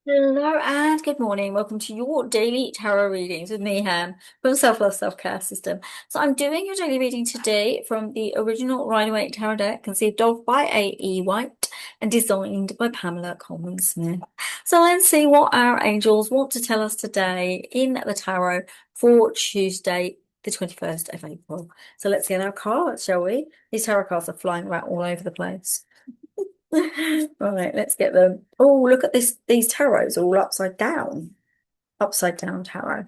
Hello and good morning. Welcome to your daily tarot readings with me, Ham, from Self-Love Self-Care System. So I'm doing your daily reading today from the original Waite tarot deck, conceived of by A.E. Waite and designed by Pamela Coleman Smith. So let's see what our angels want to tell us today in the tarot for Tuesday, the 21st of April. So let's get our cards, shall we? These tarot cards are flying around all over the place. Right, let's get them. Oh, look at this. These tarots all upside down. Upside down tarot.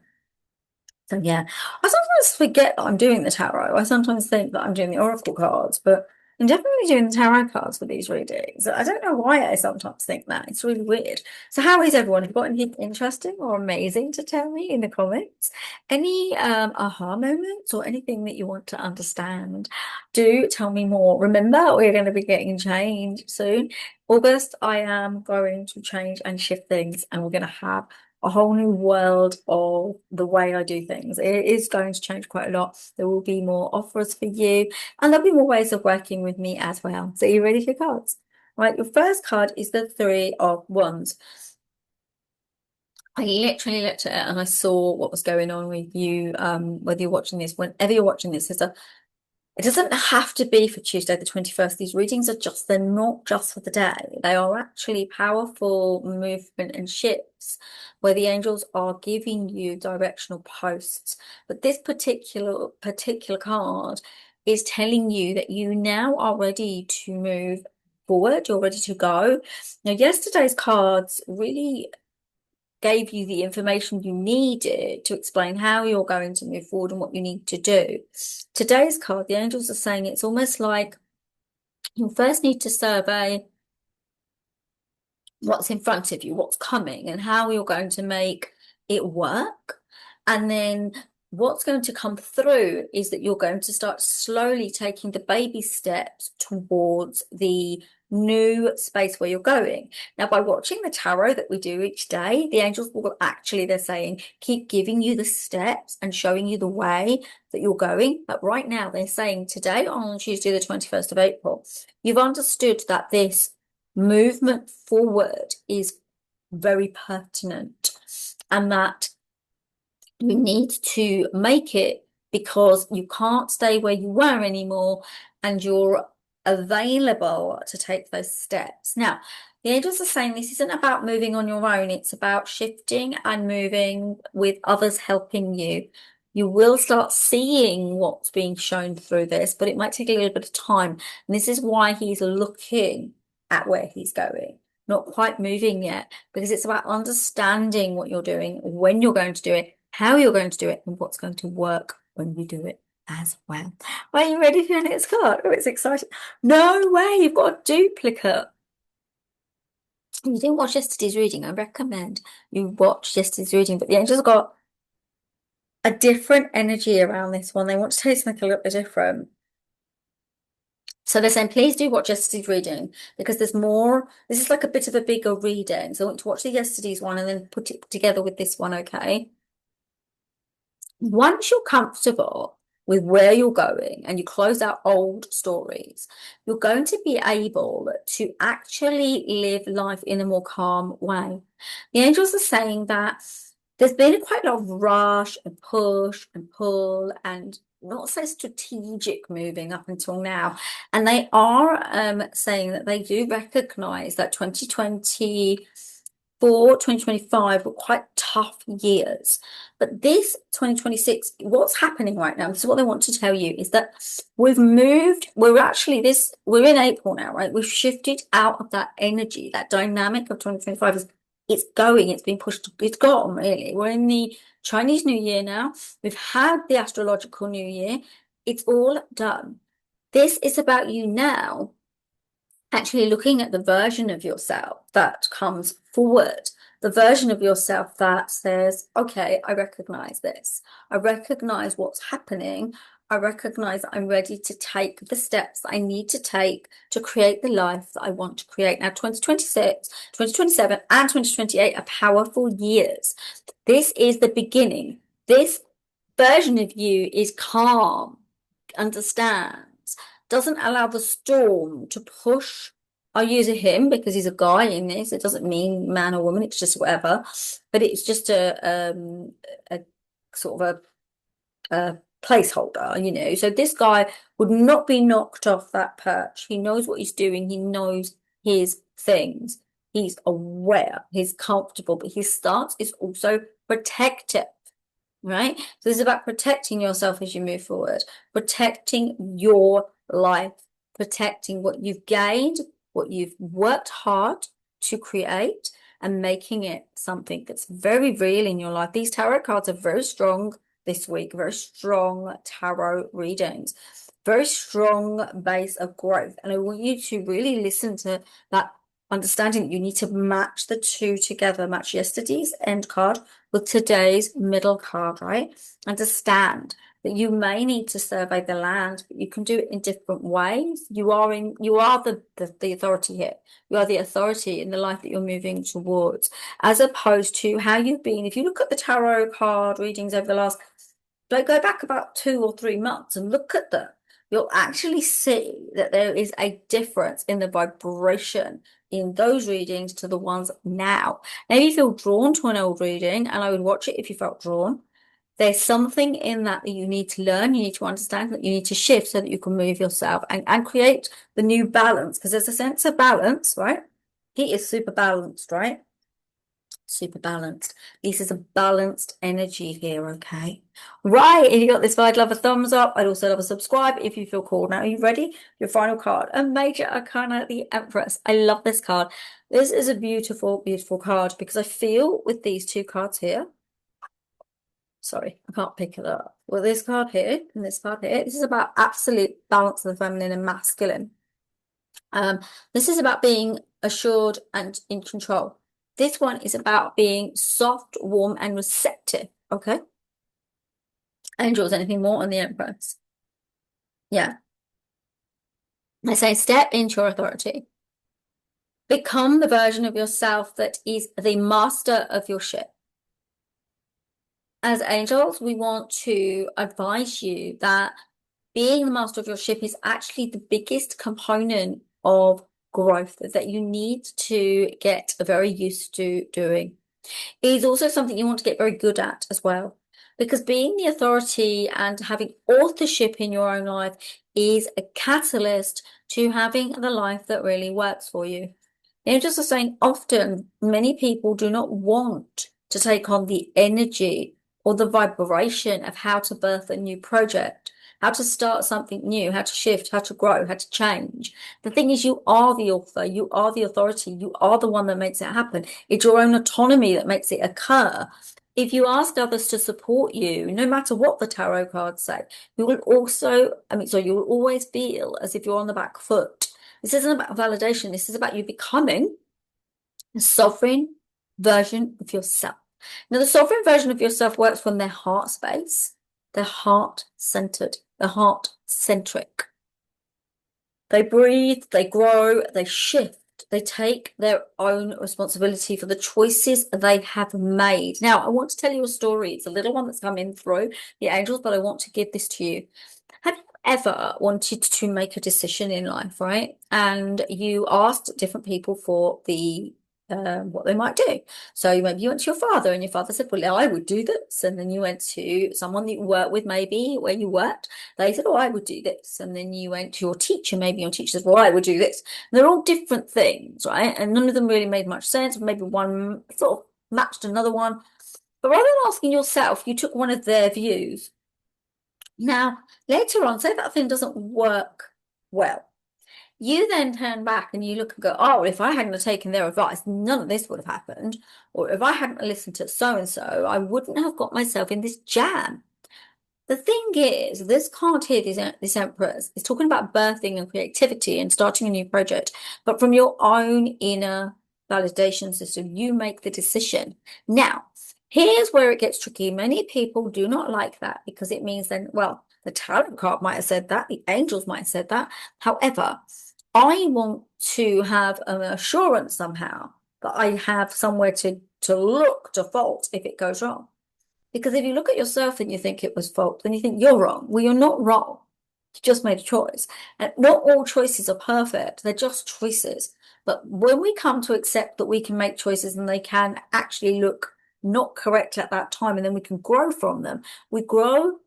So yeah, I sometimes forget that I'm doing the tarot. I sometimes think that I'm doing the oracle cards, but I'm definitely doing the tarot cards for these readings. I don't know why I sometimes think that. It's really weird. So how is everyone? Have you got anything interesting or amazing to tell me in the comments? Any aha moments or anything that you want to understand? Do tell me more. Remember, we're going to be getting change soon. August, I am going to change and shift things, and we're going to have a whole new world of the way I do things. It is going to change quite a lot. There will be more offers for you, and there'll be more ways of working with me as well. So, are you ready for your cards? Right, your first card is the Three of Wands. I literally looked at it and I saw what was going on with you, whether you're watching this, whenever you're watching this, it doesn't have to be for Tuesday the 21st. These readings are they're not just for the day. They are actually powerful movement and shifts where the angels are giving you directional posts. But this particular card is telling you that you now are ready to move forward. You're ready to go. Now, yesterday's cards really gave you the information you needed to explain how you're going to move forward and what you need to do. Today's card, the angels are saying it's almost like you first need to survey what's in front of you, what's coming, and how you're going to make it work. And then what's going to come through is that you're going to start slowly taking the baby steps towards the new space where you're going. Now, by watching the tarot that we do each day, the angels will actually, they're saying, keep giving you the steps and showing you the way that you're going. But right now, they're saying today, on Tuesday, the 21st of April, you've understood that this movement forward is very pertinent and that you need to make it because you can't stay where you were anymore and you're available to take those steps. Now, the angels are saying this isn't about moving on your own, it's about shifting and moving with others helping you. You will start seeing what's being shown through this, but it might take a little bit of time. And this is why he's looking at where he's going, not quite moving yet, because it's about understanding what you're doing, when you're going to do it, how you're going to do it, and what's going to work when you do it as well. Are you ready for your next card? Oh, it's exciting. No way, you've got a duplicate. You didn't watch yesterday's reading. I recommend you watch yesterday's reading, but the angels got a different energy around this one. They want to tell you something a little bit different. So they're saying, please do watch yesterday's reading because there's more. This is like a bit of a bigger reading. So I want to watch the yesterday's one and then put it together with this one, okay? Once you're comfortable with where you're going and you close out old stories, you're going to be able to actually live life in a more calm way. The angels are saying that there's been quite a lot of rush and push and pull and not so strategic moving up until now. And they are saying that they do recognize that 2024, 2025 were quite tough years. But this 2026, what's happening right now, this is what they want to tell you, is that we're in April now, right? We've shifted out of that energy, that dynamic of 2025 is it's going, it's being pushed, it's gone really. We're in the Chinese New Year now. We've had the astrological New Year. It's all done. This is about you now actually looking at the version of yourself that comes forward, the version of yourself that says, okay, I recognize this. I recognize what's happening. I recognize that I'm ready to take the steps that I need to take to create the life that I want to create. Now, 2026, 2027, and 2028 are powerful years. This is the beginning. This version of you is calm, understands, doesn't allow the storm to push I'll use a him because he's a guy in this. It doesn't mean man or woman, it's just whatever. But it's just a sort of a placeholder, you know. So this guy would not be knocked off that perch. He knows what he's doing, he knows his things. He's aware, he's comfortable, but his stance is also protective, right? So this is about protecting yourself as you move forward, protecting your life, protecting what you've gained, what you've worked hard to create, and making it something that's very real in your life. These tarot cards are very strong this week, very strong tarot readings, very strong base of growth. And I want you to really listen to that understanding that you need to match the two together, match yesterday's end card with today's middle card, right? Understand that you may need to survey the land, but you can do it in different ways. You are the authority here. You are the authority in the life that you're moving towards, as opposed to how you've been. If you look at the tarot card readings over the last, like, go back about 2 or 3 months and look at them, you'll actually see that there is a difference in the vibration in those readings to the ones now. Maybe you feel drawn to an old reading, and I would watch it if you felt drawn. There's something in that that you need to learn, you need to understand, that you need to shift so that you can move yourself and create the new balance, because there's a sense of balance, right? He is super balanced, right? Super balanced. This is a balanced energy here, okay? Right, if you got this, I'd love a thumbs up. I'd also love a subscribe if you feel called. Now, are you ready? Your final card, a Major Arcana, the Empress. I love this card. This is a beautiful, beautiful card because I feel with these two cards here, sorry, I can't pick it up. Well, this card here and this card here, this is about absolute balance of the feminine and masculine. This is about being assured and in control. This one is about being soft, warm, and receptive. Okay. Angels, anything more on the Empress? Yeah. I say step into your authority. Become the version of yourself that is the master of your ship. As angels, we want to advise you that being the master of your ship is actually the biggest component of growth that you need to get very used to doing. It is also something you want to get very good at as well, because being the authority and having authorship in your own life is a catalyst to having the life that really works for you. Angels are saying often many people do not want to take on the energy or the vibration of how to birth a new project, how to start something new, how to shift, how to grow, how to change. The thing is, you are the author, you are the authority, you are the one that makes it happen. It's your own autonomy that makes it occur. If you ask others to support you, no matter what the tarot cards say, you will also, you will always feel as if you're on the back foot. This isn't about validation. This is about you becoming a sovereign version of yourself. Now, the sovereign version of yourself works from their heart space. They're heart-centered. They're heart-centric. They breathe, they grow, they shift. They take their own responsibility for the choices they have made. Now, I want to tell you a story. It's a little one that's come in through the angels, but I want to give this to you. Have you ever wanted to make a decision in life, right? And you asked different people for the what they might do. So maybe you went to your father and your father said, well, I would do this. And then you went to someone that you work with, maybe where you worked. They said, oh, I would do this. And then you went to your teacher, maybe your teacher said, well, I would do this. And they're all different things, right? And none of them really made much sense. Maybe one sort of matched another one. But rather than asking yourself, you took one of their views. Now, later on, say that thing doesn't work well. You then turn back and you look and go, oh, if I hadn't have taken their advice, none of this would have happened. Or if I hadn't listened to so-and-so, I wouldn't have got myself in this jam. The thing is, this card here, this Empress, is talking about birthing and creativity and starting a new project, but from your own inner validation system, you make the decision. Now, here's where it gets tricky. Many people do not like that because it means then, well, the tarot card might have said that, the angels might have said that. However, I want to have an assurance somehow that I have somewhere to look to fault if it goes wrong. Because if you look at yourself and you think it was fault, then you think you're wrong. Well, you're not wrong. You just made a choice. And not all choices are perfect, they're just choices. But when we come to accept that we can make choices and they can actually look not correct at that time, and then we can grow from them, we grow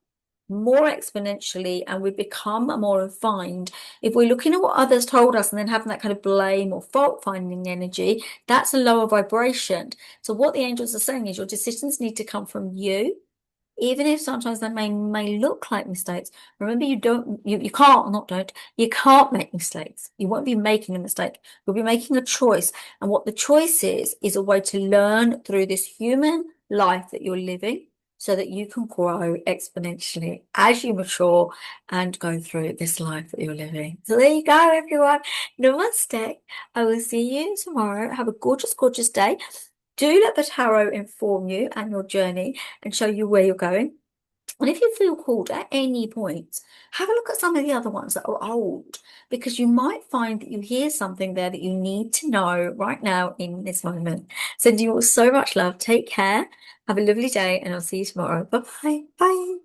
more exponentially and we become more refined. If we're looking at what others told us and then having that kind of blame or fault finding energy, that's a lower vibration. So, what the angels are saying is your decisions need to come from you, even if sometimes they may look like mistakes. Remember, you can't, not don't, you can't make mistakes. You won't be making a mistake. You'll be making a choice. And what the choice is a way to learn through this human life that you're living so that you can grow exponentially as you mature and go through this life that you're living. So there you go, everyone. Namaste. I will see you tomorrow. Have a gorgeous, gorgeous day. Do let the tarot inform you and your journey and show you where you're going. And if you feel called at any point, have a look at some of the other ones that are old, because you might find that you hear something there that you need to know right now in this moment. Sending you all so much love. Take care. Have a lovely day, and I'll see you tomorrow. Bye-bye. Bye.